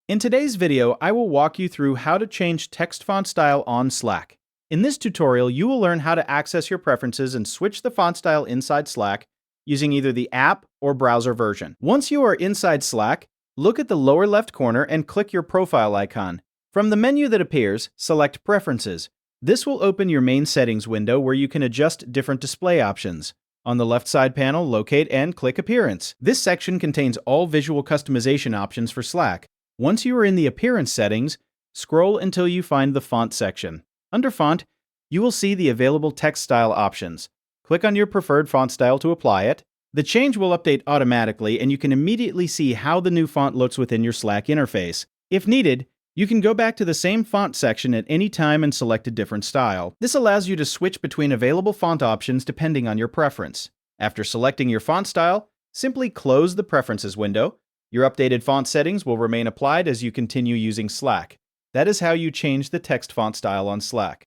In today's video, I will walk you through how to change text font style on Slack. In this tutorial, you will learn how to access your preferences and switch the font style inside Slack using either the app or browser version. Once you are inside Slack, look at the lower left corner and click your profile icon. From the menu that appears, select Preferences. This will open your main settings window where you can adjust different display options. On the left side panel, locate and click Appearance. This section contains all visual customization options for Slack. Once you are in the Appearance settings, scroll until you find the Font section. Under Font, you will see the available text style options. Click on your preferred font style to apply it. The change will update automatically, and you can immediately see how the new font looks within your Slack interface. If needed, you can go back to the same font section at any time and select a different style. This allows you to switch between available font options depending on your preference. After selecting your font style, simply close the Preferences window. Your updated font settings will remain applied as you continue using Slack. That is how you change the text font style on Slack.